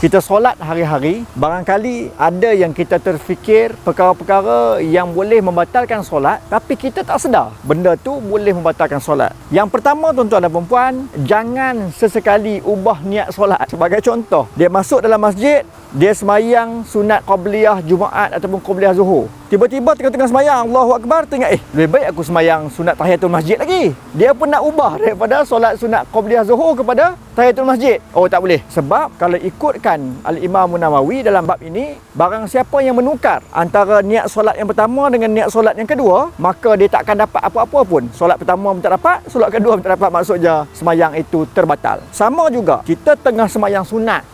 Kita solat hari-hari, barangkali ada yang kita terfikir perkara-perkara yang boleh membatalkan solat, tapi kita tak sedar benda tu boleh membatalkan solat. Yang pertama, tuan-tuan dan puan-puan, jangan sesekali ubah niat solat. Sebagai contoh, dia masuk dalam masjid, dia semayang sunat qabliyah Jumaat ataupun qabliyah Zuhur. Tiba-tiba tengah-tengah semayang, Allahu Akbar, teringat, lebih baik aku semayang sunat tahiyatul masjid lagi. Dia pun nak ubah daripada solat sunat qabliyah Zuhur kepada tahiyatul masjid. Oh, tak boleh. Sebab kalau ikutkan Al-Imam Nawawi dalam bab ini, barang siapa yang menukar antara niat solat yang pertama dengan niat solat yang kedua, maka dia tak akan dapat apa-apa pun. Solat pertama pun tak dapat, solat kedua pun tak dapat, maksudnya semayang itu terbatal. Sama juga, kita tengah semayang sunat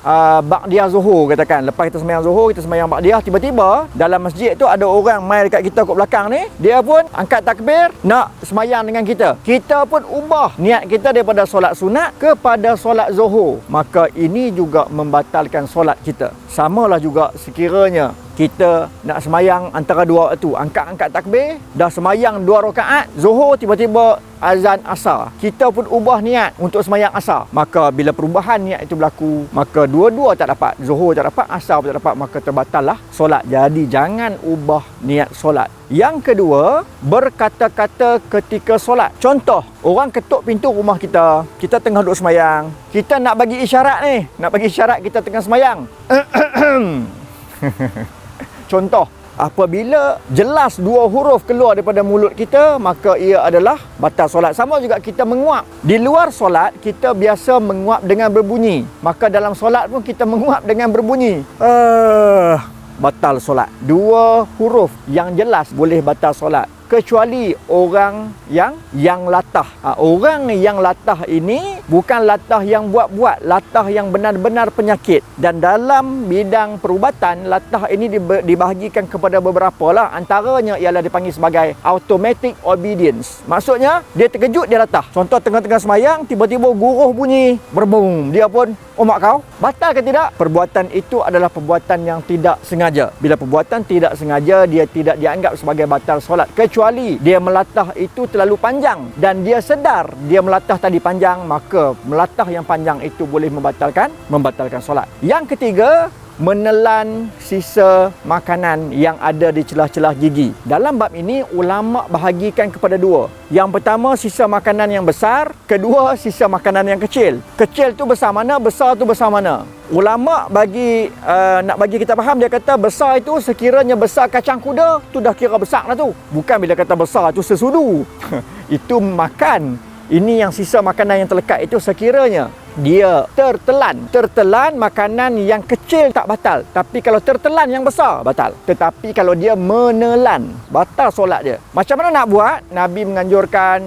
ba'diyah Zuhur katakan. Lepas kita semayang Zuhur, kita semayang ba'diyah, tiba-tiba dalam masjid tu ada orang mai dekat kita kat belakang ni, dia pun angkat takbir nak semayang dengan kita. Kita pun ubah niat kita daripada solat sunat kepada solat Zuhur. Maka ini juga membatalkan solat kita. Samalah juga sekiranya kita nak semayang antara dua waktu, angkat-angkat takbir, dah semayang 2 rakaat Zuhur, tiba-tiba azan asar, kita pun ubah niat untuk semayang asar. Maka bila perubahan niat itu berlaku, maka dua-dua tak dapat, Zuhur tak dapat, asar pun tak dapat, maka terbatallah solat. Jadi jangan ubah niat solat. Yang kedua, berkata-kata ketika solat. Contoh, orang ketuk pintu rumah kita, kita tengah duduk semayang, kita nak bagi isyarat ni, nak bagi isyarat kita tengah semayang. Contoh, apabila jelas 2 huruf keluar daripada mulut kita, maka ia adalah batal solat. Sama juga kita menguap. Di luar solat, kita biasa menguap dengan berbunyi. Maka dalam solat pun kita menguap dengan berbunyi. Batal solat. 2 huruf yang jelas boleh batal solat. Kecuali orang yang latah. Orang yang latah ini bukan latah yang buat-buat, latah yang benar-benar penyakit. Dan dalam bidang perubatan, latah ini dibahagikan kepada beberapa lah. Antaranya ialah dipanggil sebagai automatic obedience. Maksudnya, dia terkejut, dia latah. Contoh, tengah-tengah semayang, tiba-tiba guruh bunyi, berbum. Dia pun, oh mak kau, batal ke tidak? Perbuatan itu adalah perbuatan yang tidak sengaja. Bila perbuatan tidak sengaja, dia tidak dianggap sebagai batal solat. Kecuali dia melatah itu terlalu panjang dan dia sedar dia melatah tadi panjang, maka melatah yang panjang itu boleh membatalkan solat. Yang ketiga, menelan sisa makanan yang ada di celah-celah gigi. Dalam bab ini, ulama bahagikan kepada 2. Yang pertama, sisa makanan yang besar. Kedua, sisa makanan yang kecil. Kecil tu besar mana, besar tu besar mana. Ulama nak bagi kita faham, dia kata besar itu sekiranya besar kacang kuda, tu dah kira besar lah tu. Bukan bila kata besar tu sesudu. Itu makan. Ini yang sisa makanan yang terlekat itu sekiranya dia tertelan makanan yang kecil tak batal, tapi kalau tertelan yang besar batal. Tetapi kalau dia menelan, batal solat dia. Macam mana nak buat? Nabi menganjurkan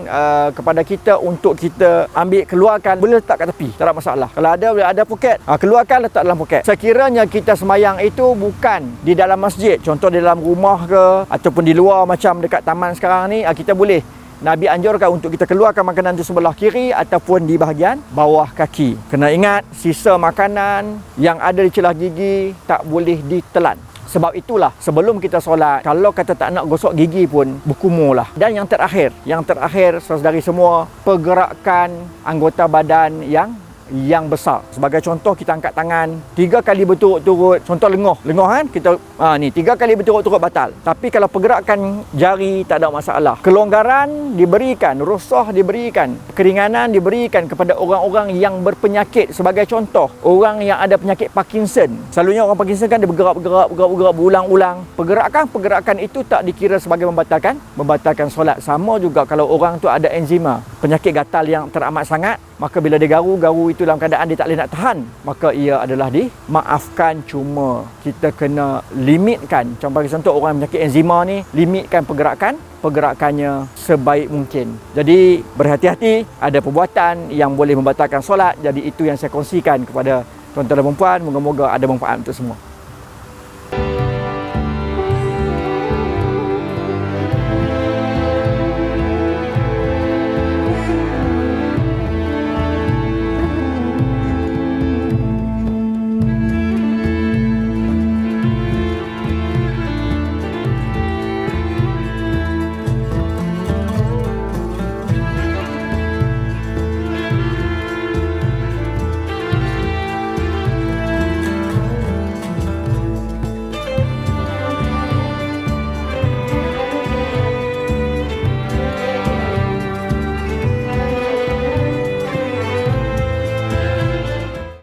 kepada kita untuk kita keluarkan, boleh letak kat tepi, tak ada masalah. Kalau ada poket, keluarkan, letak dalam poket. Sekiranya kita semayang itu bukan di dalam masjid, contoh di dalam rumah ke ataupun di luar macam dekat taman sekarang ni, kita boleh, Nabi anjurkan untuk kita keluarkan makanan itu sebelah kiri ataupun di bahagian bawah kaki. Kena ingat, sisa makanan yang ada di celah gigi tak boleh ditelan. Sebab itulah, sebelum kita solat, kalau kata tak nak gosok gigi pun, berkumurlah. Dan yang terakhir, saudari semua, pergerakan anggota badan yang besar. Sebagai contoh, kita angkat tangan 3 kali berturut-turut. Contoh lengoh kan, kita ni 3 kali berturut-turut batal. Tapi kalau pergerakan jari tak ada masalah. Kelonggaran diberikan, rukhsah diberikan, keringanan diberikan kepada orang-orang yang berpenyakit. Sebagai contoh, orang yang ada penyakit Parkinson. Selalunya orang Parkinson kan dia bergerak berulang-ulang. Pergerakan itu tak dikira sebagai membatalkan solat. Sama juga kalau orang tu ada eczema, penyakit gatal yang teramat sangat, maka bila dia garu itu dalam keadaan dia tak boleh nak tahan, maka ia adalah dimaafkan. Cuma kita kena limitkan. Contoh orang penyakit eczema ni, limitkan pergerakannya sebaik mungkin. Jadi berhati-hati, ada perbuatan yang boleh membatalkan solat. Jadi itu yang saya kongsikan kepada tuan-tuan dan puan. Moga-moga ada manfaat untuk semua.